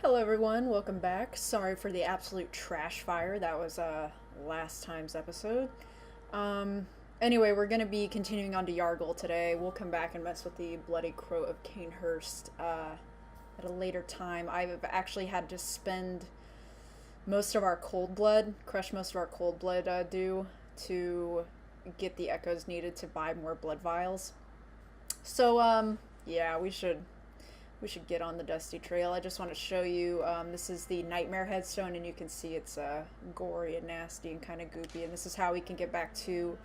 Hello everyone, welcome back. Sorry for the absolute trash fire. That was last time's episode. Um anyway, we're going to be continuing on to yahar'gul today. We'll come back and mess with the Bloody Crow of Canehurst at a later time. I've actually had to spend most of our cold blood, crush most of our cold blood due to get the echoes needed to buy more blood vials. So yeah, we should get on the dusty trail. I just want to show you, this is the nightmare headstone, and you can see it's gory and nasty and kind of goopy, and this is how we can get back to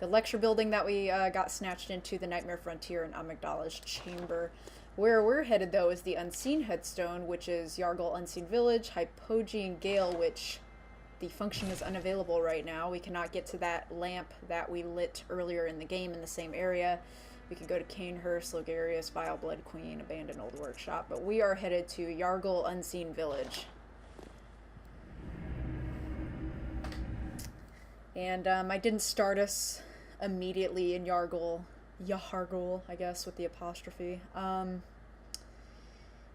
the lecture building that we got snatched into, the nightmare frontier in Amygdala's chamber. Where we're headed, though, is the unseen headstone, which is yahar'gul Unseen Village, Hypogean Gale, which the function is unavailable right now. We cannot get to that lamp that we lit earlier in the game in the same area. We can go to Canehurst, Logarius, Vile Blood Queen, Abandoned Old Workshop, but we are headed to yahar'gul Unseen Village. And I didn't start us immediately in yahar'gul, I guess, with the apostrophe,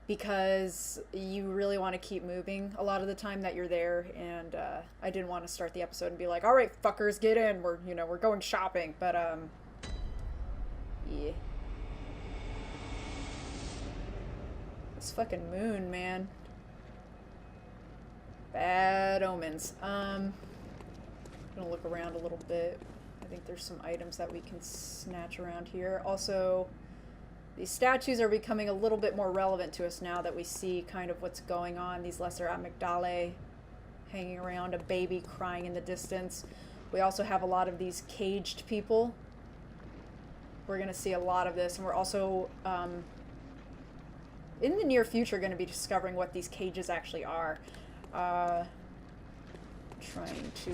because you really want to keep moving a lot of the time that you're there, and I didn't want to start the episode and be like, all right, fuckers, get in, we're going shopping, but yeah. This fucking moon, man. Bad omens. I'm gonna look around a little bit. I think there's some items that we can snatch around here. Also, these statues are becoming a little bit more relevant to us now that we see kind of what's going on. These lesser amygdalae hanging around, a baby crying in the distance. We also have a lot of these caged people. We're going to see a lot of this, and we're also, in the near future, going to be discovering what these cages actually are. Trying to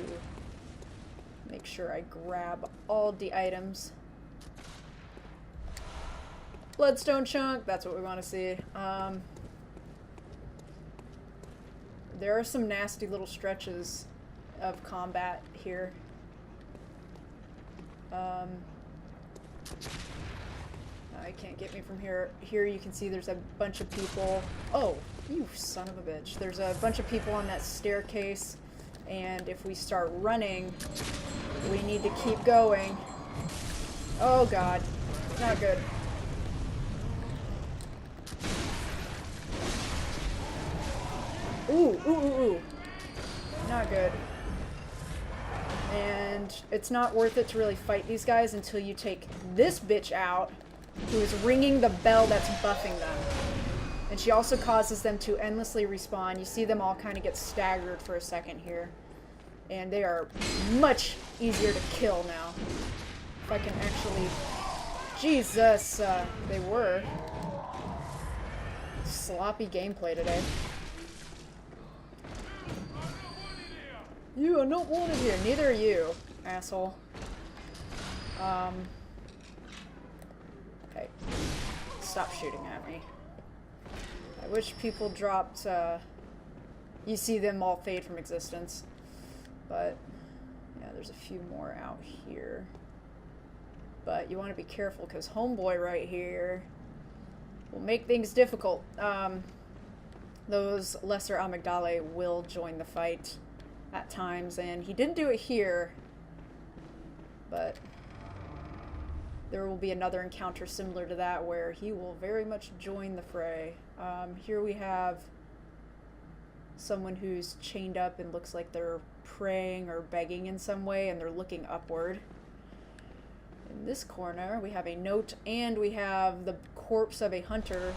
make sure I grab all the items. Bloodstone chunk, that's what we want to see. There are some nasty little stretches of combat here. I can't get me from here. Here you can see there's a bunch of people. Oh, you son of a bitch. There's a bunch of people on that staircase, and if we start running, we need to keep going. Oh god, not good. Ooh. Not good. And it's not worth it to really fight these guys until you take this bitch out, who is ringing the bell that's buffing them. And she also causes them to endlessly respawn. You see them all kind of get staggered for a second here. And they are much easier to kill now. If I can actually... Jesus, they were. Sloppy gameplay today. You are not wanted here. Neither are you, asshole. Okay. Stop shooting at me. I wish people dropped, you see them all fade from existence. But, yeah, there's a few more out here. But you want to be careful, because homeboy right here will make things difficult. Those lesser amygdalae will join the fight at times, and he didn't do it here, but there will be another encounter similar to that where he will very much join the fray. Here we have someone who's chained up and looks like they're praying or begging in some way, and they're looking upward. In this corner we have a note, and we have the corpse of a hunter,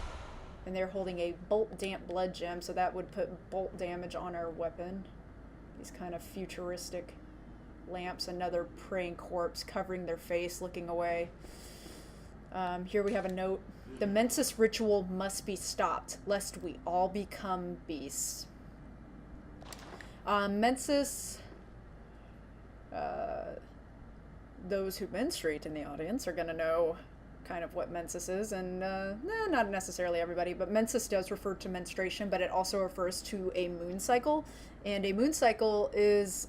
and they're holding a bolt damp blood gem, so that would put bolt damage on our weapon. These kind of futuristic lamps, another praying corpse covering their face, looking away. Here we have a note. The Mensis ritual must be stopped, lest we all become beasts. Mensis, those who menstruate in the audience are going to know kind of what menses is, and not necessarily everybody, but menses does refer to menstruation, but it also refers to a moon cycle, and a moon cycle is,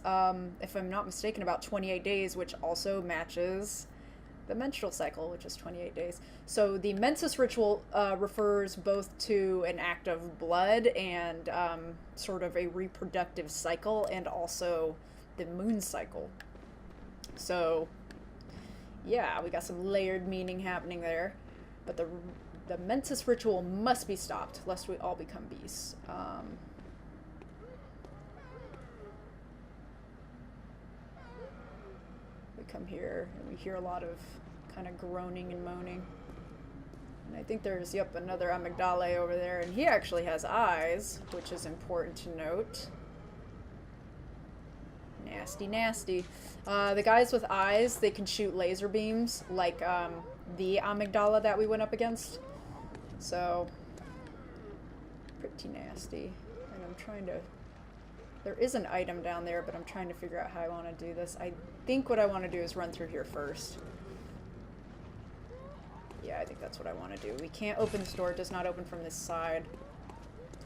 if I'm not mistaken, about 28 days, which also matches the menstrual cycle, which is 28 days. So the menses ritual refers both to an act of blood and sort of a reproductive cycle, and also the moon cycle. So yeah, we got some layered meaning happening there. But the menses ritual must be stopped, lest we all become beasts. We come here and we hear a lot of kind of groaning and moaning. And I think there's, yep, another amygdala over there, and he actually has eyes, which is important to note. Nasty, nasty. The guys with eyes, they can shoot laser beams, like the amygdala that we went up against. So, pretty nasty. And I'm trying to... There is an item down there, but I'm trying to figure out how I want to do this. I think what I want to do is run through here first. Yeah, I think that's what I want to do. We can't open this door. It does not open from this side.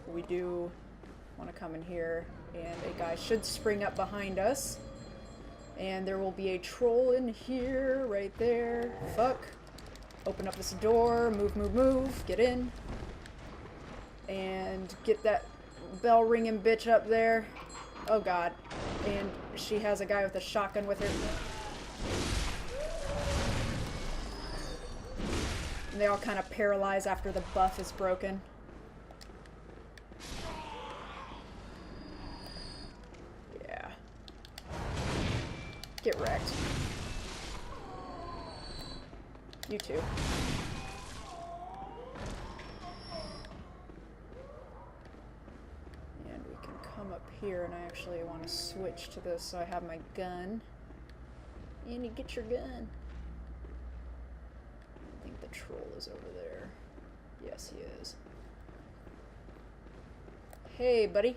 We do want to come in here, and a guy should spring up behind us. And there will be a troll in here, right there. Fuck. Open up this door. Move, move, move. Get in. And get that bell ringing bitch up there. Oh god. And she has a guy with a shotgun with her. And they all kind of paralyze after the buff is broken. Yeah. Get wrecked. You too. And we can come up here, and I actually want to switch to this so I have my gun. Andy, get your gun. I think the troll is over there. Yes, he is. Hey, buddy.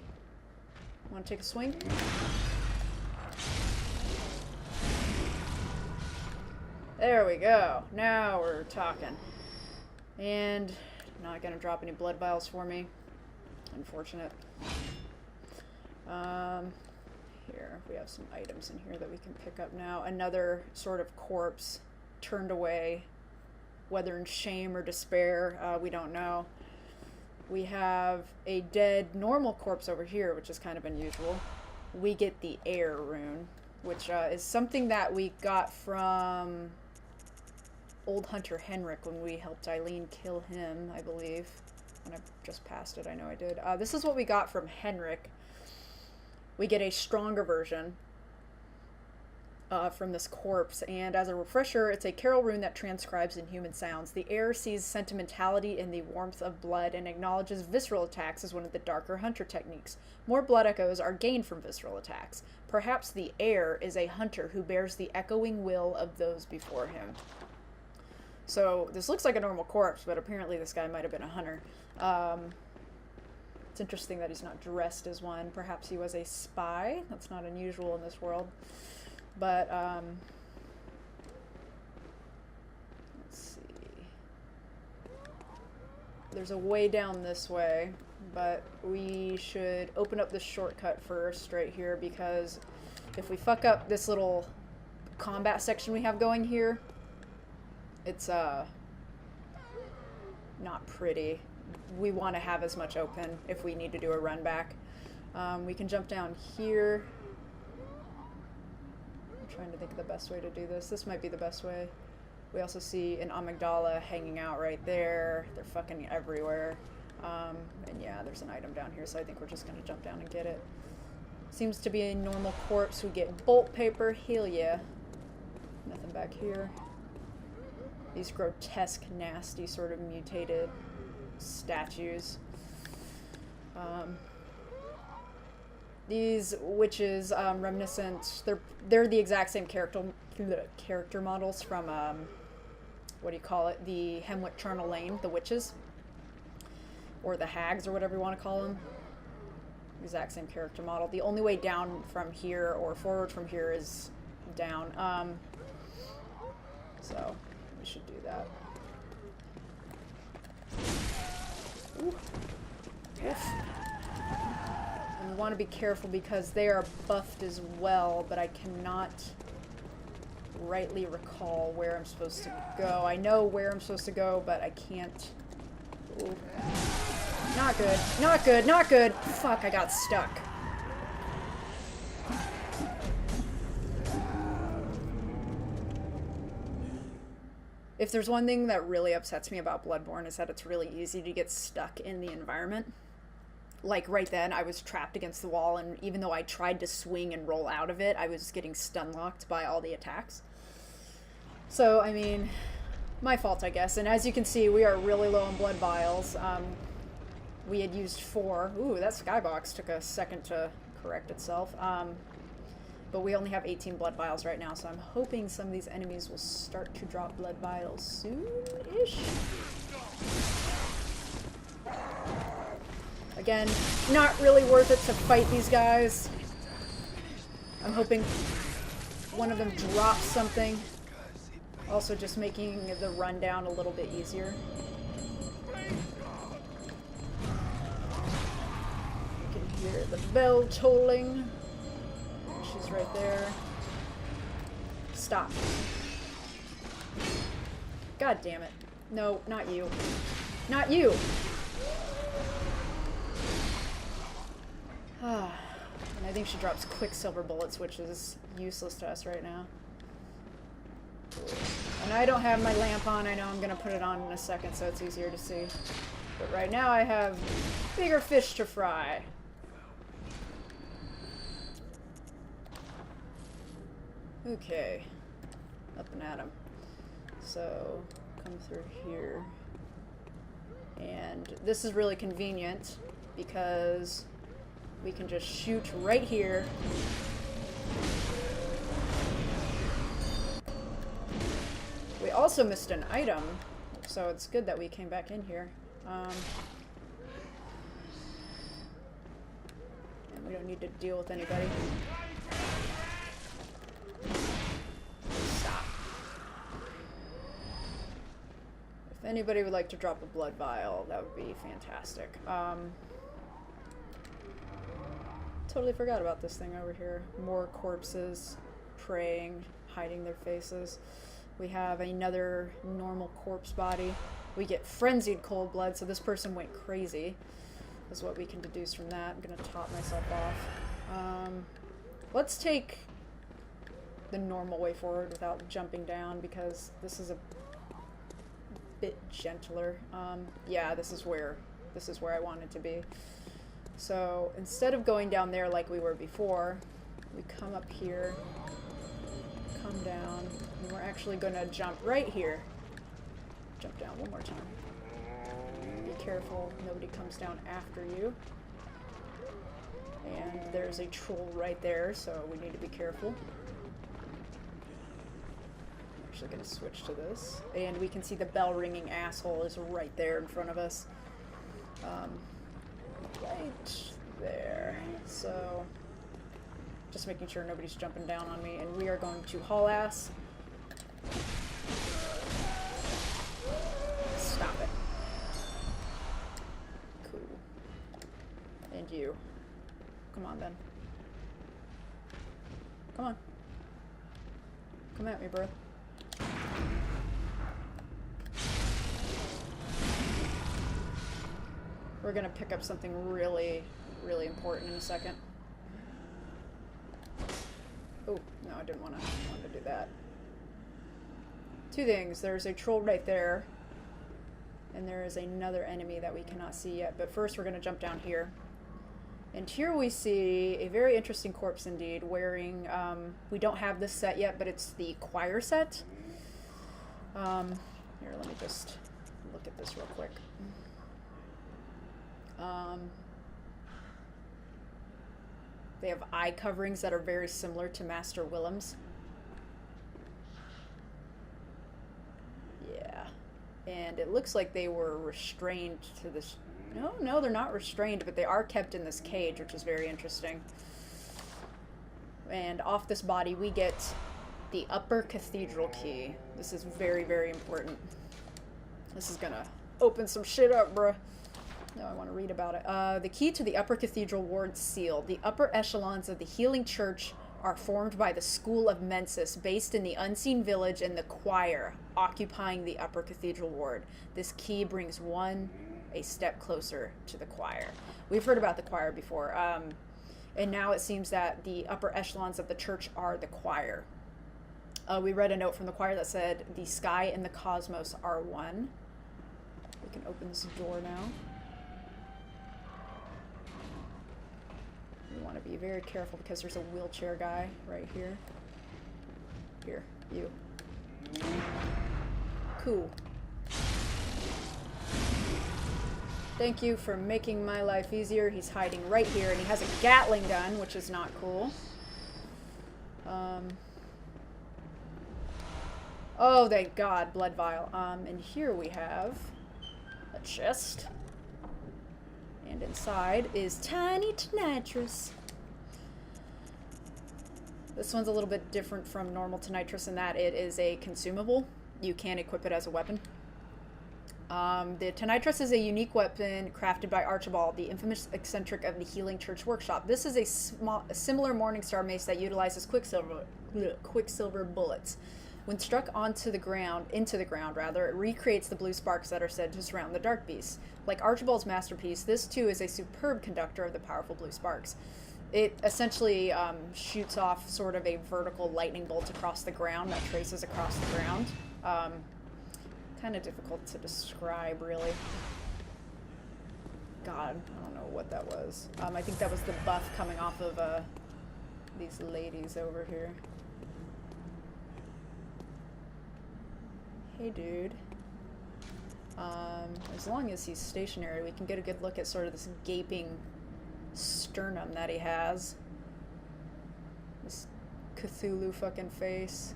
Want to take a swing? There we go. Now we're talking. And not gonna drop any blood vials for me. Unfortunate. Here, we have some items in here that we can pick up now. Another sort of corpse turned away, whether in shame or despair, we don't know. We have a dead normal corpse over here, which is kind of unusual. We get the air rune, which is something that we got from old Hunter Henrik when we helped Eileen kill him, I believe. And I just passed it, I know I did. This is what we got from Henrik. We get a stronger version from this corpse, and as a refresher, it's a carol rune that transcribes in human sounds. The air sees sentimentality in the warmth of blood and acknowledges visceral attacks as one of the darker hunter techniques. More blood echoes are gained from visceral attacks. Perhaps the air is a hunter who bears the echoing will of those before him. So this looks like a normal corpse, but apparently this guy might have been a hunter. It's interesting that he's not dressed as one. Perhaps he was a spy. That's not unusual in this world. But, let's see. There's a way down this way, but we should open up this shortcut first right here, because if we fuck up this little combat section we have going here, it's, not pretty. We want to have as much open if we need to do a run back. We can jump down here. I'm trying to think of the best way to do this. This might be the best way. We also see an amygdala hanging out right there. They're fucking everywhere. And yeah, there's an item down here, so I think we're just going to jump down and get it. Seems to be a normal corpse. We get bolt paper. Hell yeah. Nothing back here. These grotesque, nasty, sort of mutated statues. These witches, reminiscent, they're the exact same character models from, what do you call it, the Hemwick Charnel Lane, the witches, or the hags, or whatever you want to call them. Exact same character model. The only way down from here, or forward from here, is down. So we should do that. Ooh. Oof. And we want to be careful because they are buffed as well, but I cannot rightly recall where I'm supposed to go. I know where I'm supposed to go, but I can't. Ooh. Not good. Not good. Not good. Fuck, I got stuck. If there's one thing that really upsets me about Bloodborne is that it's really easy to get stuck in the environment. Like right then, I was trapped against the wall, and even though I tried to swing and roll out of it, I was getting stun locked by all the attacks. So, I mean, my fault, I guess. And as you can see, we are really low on blood vials. We had used 4. Ooh, that skybox took a second to correct itself. But we only have 18 blood vials right now, so I'm hoping some of these enemies will start to drop blood vials soon-ish. Again, not really worth it to fight these guys. I'm hoping one of them drops something. Also just making the rundown a little bit easier. You can hear the bell tolling. She's right there. Stop. God damn it. No, not you. Not you! And I think she drops quicksilver bullets, which is useless to us right now. And I don't have my lamp on. I know I'm going to put it on in a second so it's easier to see. But right now I have bigger fish to fry. Okay. Up and at 'em. So, come through here. And this is really convenient because we can just shoot right here. We also missed an item, so it's good that we came back in here. And we don't need to deal with anybody. Stop. If anybody would like to drop a blood vial, that would be fantastic. Totally forgot about this thing over here. More corpses praying, hiding their faces. We have another normal corpse body. We get frenzied cold blood, so this person went crazy, is what we can deduce from that. I'm gonna top myself off. Let's take the normal way forward without jumping down, because this is a bit gentler. Yeah, this is where I wanted to be. So instead of going down there like we were before, we come up here, come down, and we're actually going to jump right here. Jump down one more time. Be careful, nobody comes down after you. And there's a troll right there, so we need to be careful. I'm actually going to switch to this. And we can see the bell ringing asshole is right there in front of us. Right there. So, just making sure nobody's jumping down on me, and we are going to haul ass. Stop it. Cool. And you. Come on, then. Come on. Come at me, bro. We're gonna pick up something really, really important in a second. Oh, no, I didn't want to do that. Two things. There's a troll right there, and there is another enemy that we cannot see yet. But first, we're gonna jump down here. And here we see a very interesting corpse indeed, wearing, we don't have this set yet, but it's the choir set. Here, let me just look at this real quick. They have eye coverings that are very similar to Master Willem's. Yeah. And it looks like they were restrained to this. No, they're not restrained, but they are kept in this cage, which is very interesting. And off this body, we get the upper cathedral key. This is very, very important. This is gonna open some shit up, bruh. No, I want to read about it. The key to the upper cathedral ward's seal. The upper echelons of the healing church are formed by the school of Mensis, based in the unseen village, and the choir, occupying the upper cathedral ward. This key brings one a step closer to the choir. We've heard about the choir before, and now it seems that the upper echelons of the church are the choir. We read a note from the choir that said, "The sky and the cosmos are one." We can open this door now. We want to be very careful because there's a wheelchair guy right here. Here, you. Cool. Thank you for making my life easier. He's hiding right here, and he has a Gatling gun, which is not cool. Oh, thank God, blood vial. And here we have a chest. And inside is tiny nitrous. This one's a little bit different from normal nitrous in that it is a consumable. You can equip it as a weapon. The Tonitrus is a unique weapon crafted by Archibald, the infamous eccentric of the Healing Church Workshop. This is a similar Morningstar mace that utilizes quicksilver bullets. When struck into the ground, it recreates the blue sparks that are said to surround the Dark Beast. Like Archibald's masterpiece, this too is a superb conductor of the powerful blue sparks. It essentially shoots off sort of a vertical lightning bolt across the ground that traces across the ground. Kind of difficult to describe, really. God, I don't know what that was. I think that was the buff coming off of these ladies over here. Hey, dude. As long as he's stationary, we can get a good look at sort of this gaping sternum that he has. This Cthulhu fucking face.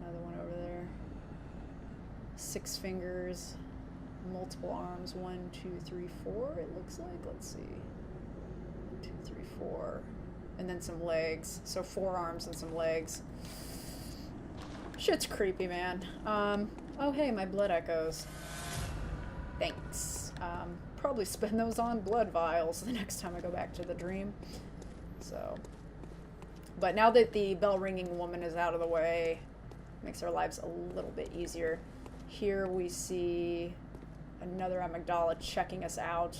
Another one over there. 6 fingers. Multiple arms. 1, 2, 3, 4, it looks like. Let's see. 2, 3, 4. And then some legs. So 4 arms and some legs. Shit's creepy, man. Oh hey, my blood echoes. Thanks. Probably spend those on blood vials the next time I go back to the dream. So. But now that the bell-ringing woman is out of the way, makes our lives a little bit easier. Here we see another amygdala checking us out.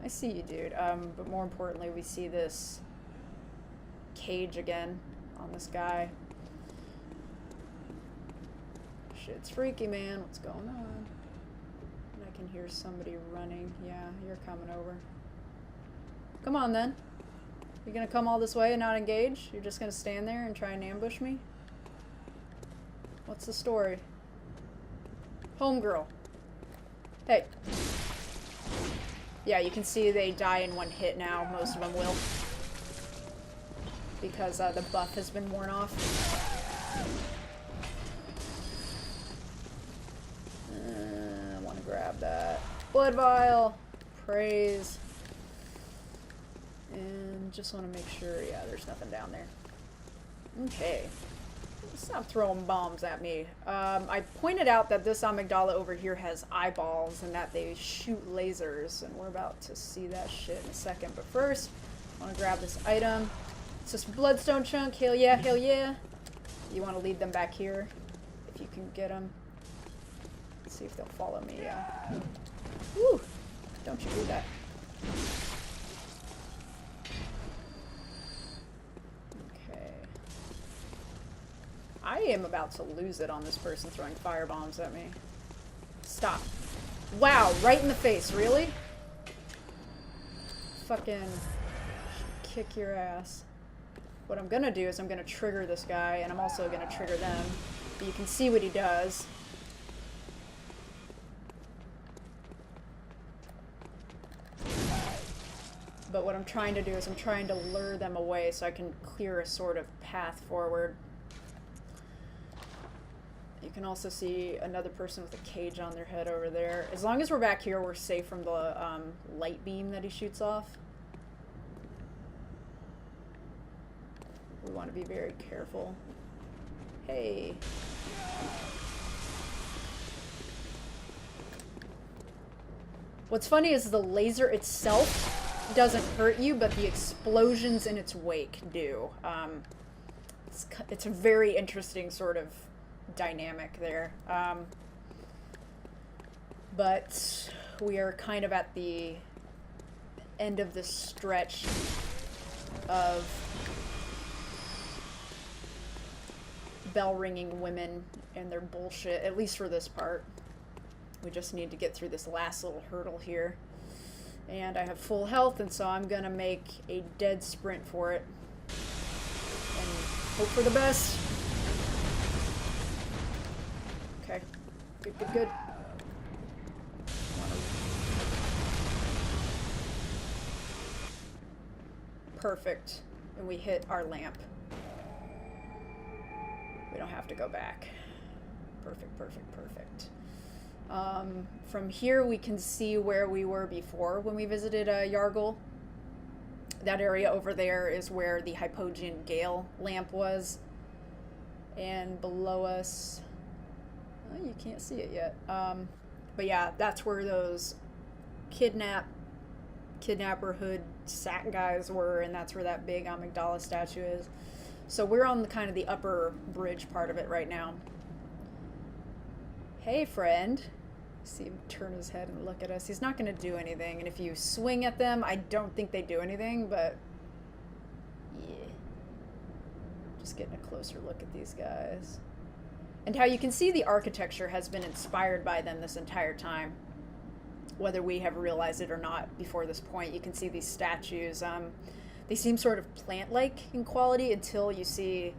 I see you, dude. But more importantly, we see this cage again on this guy. Shit's freaky, man. What's going on? And I can hear somebody running. Yeah, you're coming over. Come on, then. You're gonna come all this way and not engage? You're just gonna stand there and try and ambush me? What's the story? Homegirl. Hey. Yeah, you can see they die in 1 hit now. Most of them will. Because the buff has been worn off. I want to grab that. Blood vial. Praise. And just want to make sure, yeah, there's nothing down there. Okay. Stop throwing bombs at me. I pointed out that this amygdala over here has eyeballs and that they shoot lasers, and we're about to see that shit in a second. But first, I want to grab this item. It's this bloodstone chunk. Hell yeah, hell yeah. You want to lead them back here, if you can get them. Let's see if they'll follow me, yeah. Woo! Don't you do that. I am about to lose it on this person throwing firebombs at me. Stop. Wow, right in the face, really? Fucking kick your ass. What I'm gonna do is I'm gonna trigger this guy, and I'm also gonna trigger them. But you can see what he does. But what I'm trying to do is I'm trying to lure them away so I can clear a sort of path forward. You can also see another person with a cage on their head over there. As long as we're back here, we're safe from the light beam that he shoots off. We want to be very careful. Hey. What's funny is the laser itself doesn't hurt you, but the explosions in its wake do. It's a very interesting sort of dynamic there. But we are kind of at the end of the stretch of bell-ringing women and their bullshit, at least for this part. We just need to get through this last little hurdle here. And I have full health, and so I'm gonna make a dead sprint for it. And hope for the best. Okay. Good, good, good. Perfect. And we hit our lamp. We don't have to go back. Perfect, perfect, perfect. From here we can see where we were before when we visited yahar'gul. That area over there is where the Hypogean Gale lamp was. And below us... Oh, you can't see it yet. But yeah, that's where those kidnapperhood sack guys were, and that's where that big amygdala statue is. So we're on the kind of the upper bridge part of it right now. Hey, friend. See him turn his head and look at us. He's not going to do anything, and if you swing at them, I don't think they do anything, but yeah. Just getting a closer look at these guys. And how you can see the architecture has been inspired by them this entire time. Whether we have realized it or not before this point, you can see these statues. They seem sort of plant-like in quality until you see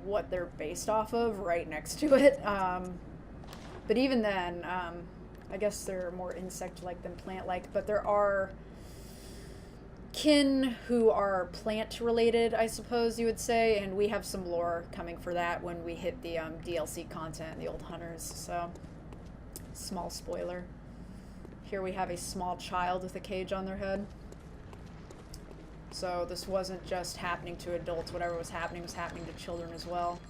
what they're based off of right next to it. But even then, I guess they're more insect-like than plant-like. But there are kin who are plant-related, I suppose you would say. And we have some lore coming for that when we hit the DLC content, the Old Hunters. So, small spoiler. Here we have a small child with a cage on their head. So this wasn't just happening to adults. Whatever was happening to children as well.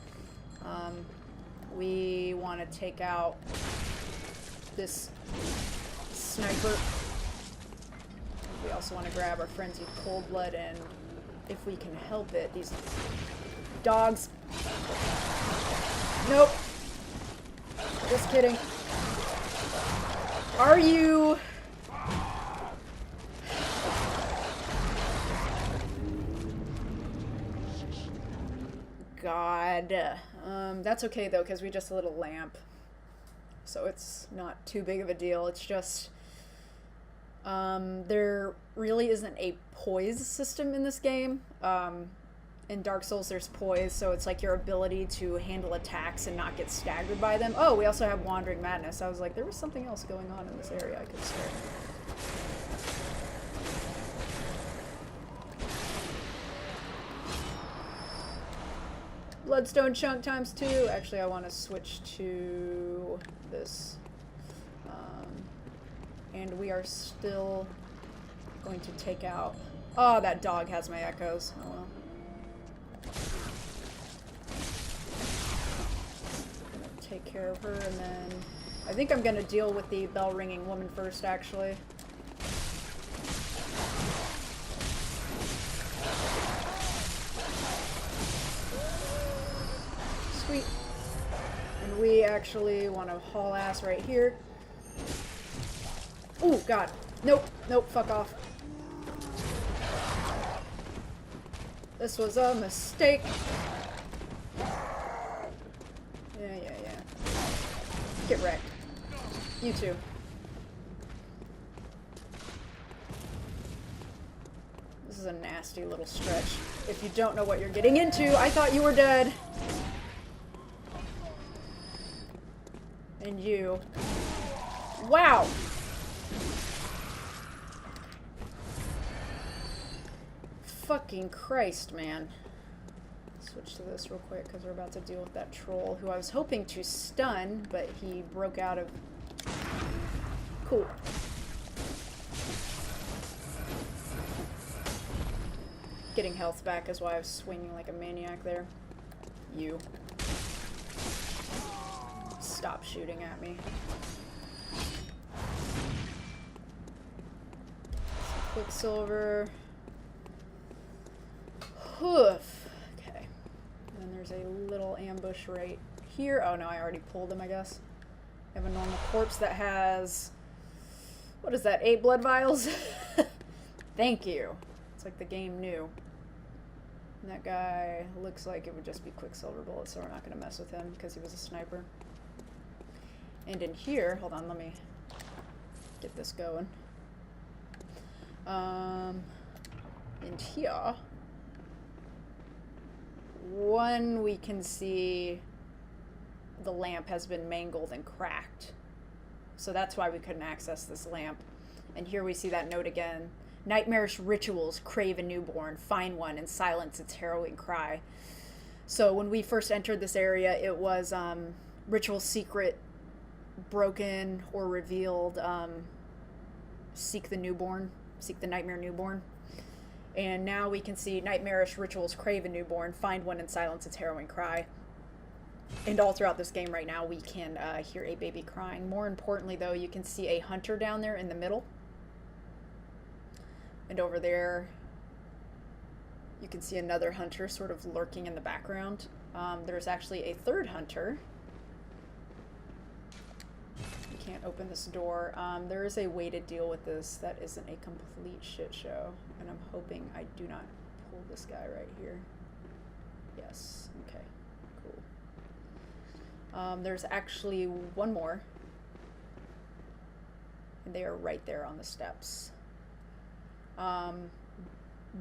We want to take out this sniper. We also want to grab our frenzied cold blood, and if we can help it, these dogs. Nope. Just kidding. Are you... God. That's okay though, because we just lit a lamp. So it's not too big of a deal. It's just... there really isn't a poise system in this game. In Dark Souls there's poise, so it's like your ability to handle attacks and not get staggered by them. Oh, we also have Wandering Madness. I was like, there was something else going on in this area I could swear. Bloodstone chunk times 2. Actually, I want to switch to this. And we are still going to take out... Oh, that dog has my echoes. Oh well. I'm gonna take care of her, and then... I think I'm gonna deal with the bell-ringing woman first, actually. Sweet. And we actually want to haul ass right here. Oh, God. Nope. Nope. Fuck off. This was a mistake. Yeah. Get wrecked. You too. This is a nasty little stretch. If you don't know what you're getting into, I thought you were dead. And you. Wow! Fucking Christ, man. Switch to this real quick because we're about to deal with that troll who I was hoping to stun, but he broke out of... Cool. Getting health back is why I was swinging like a maniac there. You. Stop shooting at me. Quicksilver. Hoof. Okay. And then there's a little ambush right here. Oh no, I already pulled them, I guess. I have a normal corpse that has... What is that, 8 blood vials? Thank you. It's like the game knew. And that guy looks like it would just be Quicksilver bullets, so we're not going to mess with him because he was a sniper. And in here, hold on, let me get this going. In here, one, we can see the lamp has been mangled and cracked. So that's why we couldn't access this lamp. And here we see that note again. Nightmarish rituals crave a newborn. Find one and silence its harrowing cry. So when we first entered this area, it was ritual secret, broken or revealed. Seek the newborn. Seek the nightmare newborn. And now we can see nightmarish rituals crave a newborn. Find one and silence its harrowing cry. And all throughout this game right now, we can hear a baby crying. More importantly, though, you can see a hunter down there in the middle. And over there, you can see another hunter sort of lurking in the background. There's actually a third hunter. You can't open this door. There is a way to deal with this that isn't a complete shit show. And I'm hoping I do not pull this guy right here. Yes. Okay. Cool. There's actually one more. And they are right there on the steps.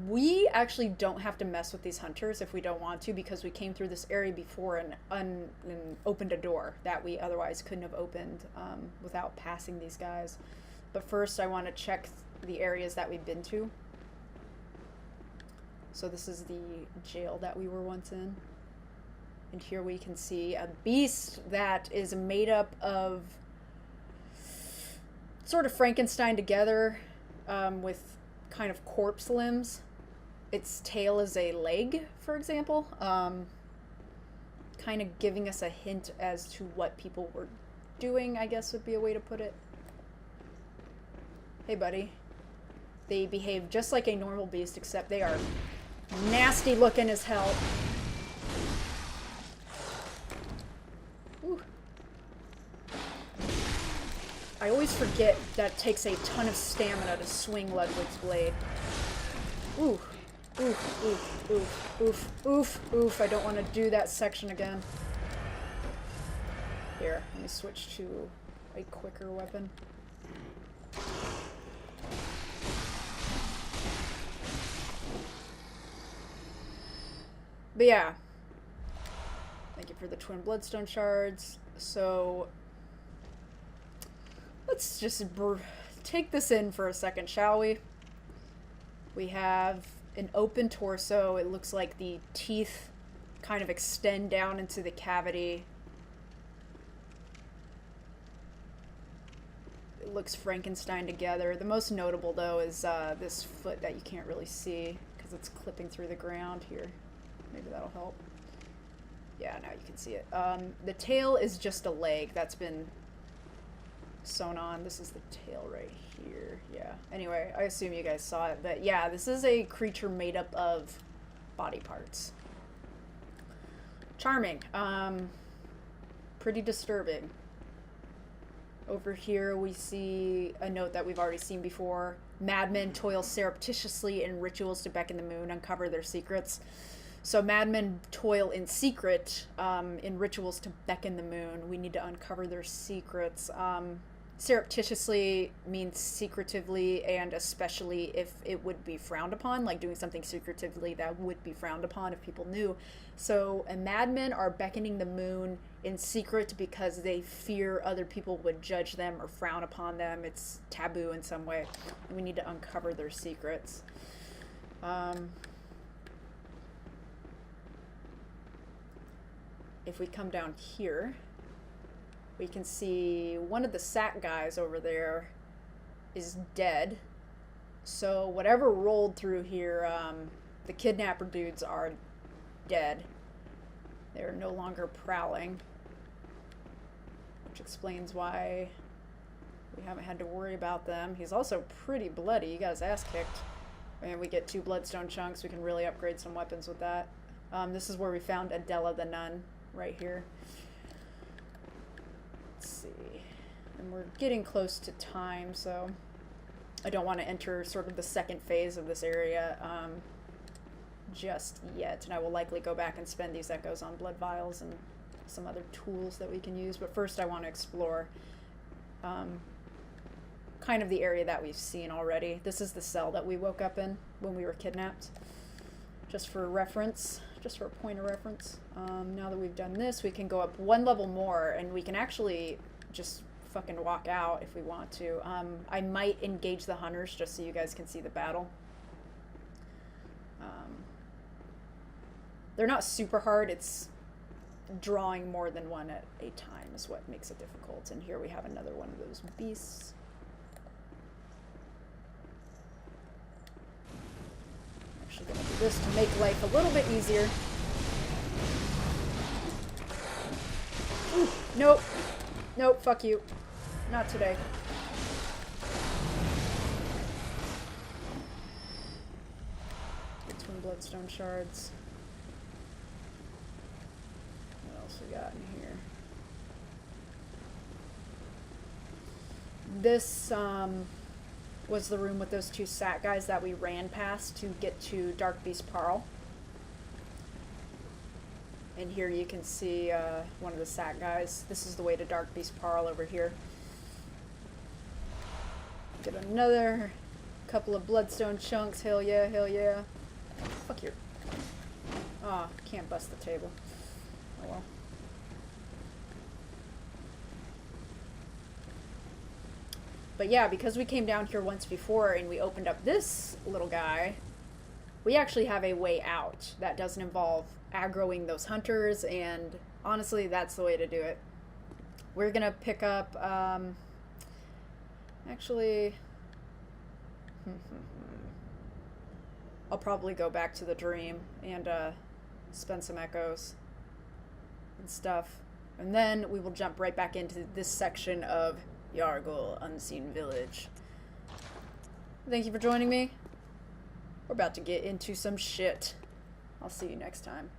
We actually don't have to mess with these hunters if we don't want to, because we came through this area before and opened a door that we otherwise couldn't have opened without passing these guys. But first I want to check the areas that we've been to. So this is the jail that we were once in. And here we can see a beast that is made up of sort of Frankenstein together with kind of corpse limbs. Its tail is a leg, for example, kind of giving us a hint as to what people were doing, I guess would be a way to put it. Hey buddy. They behave just like a normal beast, except they are nasty looking as hell. Ooh. I always forget that it takes a ton of stamina to swing Ludwig's blade. Ooh. Oof, oof, oof, oof, oof, oof. I don't want to do that section again. Here, let me switch to a quicker weapon. But yeah. Thank you for the twin bloodstone shards. So let's just take this in for a second, shall we? We have an open torso. It looks like the teeth kind of extend down into the cavity. It looks Frankenstein together. The most notable, though, is this foot that you can't really see because it's clipping through the ground here. Maybe that'll help. Yeah, now you can see it. The tail is just a leg that's been sewn on. This is the tail right here. Yeah. Anyway, I assume you guys saw it, but yeah, this is a creature made up of body parts. Charming. Pretty disturbing. Over here we see a note that we've already seen before. Madmen toil surreptitiously in rituals to beckon the moon, uncover their secrets. So madmen toil in secret in rituals to beckon the moon. We need to uncover their secrets. Surreptitiously means secretively, and especially if it would be frowned upon, like doing something secretively that would be frowned upon if people knew. So madmen are beckoning the moon in secret because they fear other people would judge them or frown upon them. It's taboo in some way. We need to uncover their secrets. If we come down here, we can see one of the sack guys over there is dead. So whatever rolled through here, the kidnapper dudes are dead. They're no longer prowling, which explains why We haven't had to worry about them. He's also pretty bloody. He got his ass kicked. And we get 2 bloodstone chunks. We can really upgrade some weapons with that. This is where we found Adela the Nun, right here. Let's see. And we're getting close to time, so I don't want to enter sort of the second phase of this area just yet. And I will likely go back and spend these echoes on blood vials and some other tools that we can use. But first I want to explore kind of the area that we've seen already. This is the cell that we woke up in when we were kidnapped. Just for reference, just for a point of reference. Now that we've done this, we can go up 1 level more, and we can actually just fucking walk out if we want to. I might engage the hunters just so you guys can see the battle. They're not super hard. It's drawing more than one at a time is what makes it difficult. And here we have another one of those beasts. Actually gonna do this to make life a little bit easier. Ooh, nope. Nope, fuck you. Not today. Get 2 bloodstone shards. What else we got in here? This, was the room with those 2 sat guys that we ran past to get to Dark Beast Parl. And here you can see one of the sat guys. This is the way to Dark Beast Parl over here. Get another couple of bloodstone chunks. Hell yeah, hell yeah. Fuck your... Ah, can't bust the table. Oh well. But yeah, because we came down here once before and we opened up this little guy, we actually have a way out that doesn't involve aggroing those hunters, and honestly, that's the way to do it. We're gonna pick up, actually, I'll probably go back to the dream and spend some echoes and stuff. And then we will jump right back into this section of yahar'gul, Unseen Village. Thank you for joining me. We're about to get into some shit. I'll see you next time.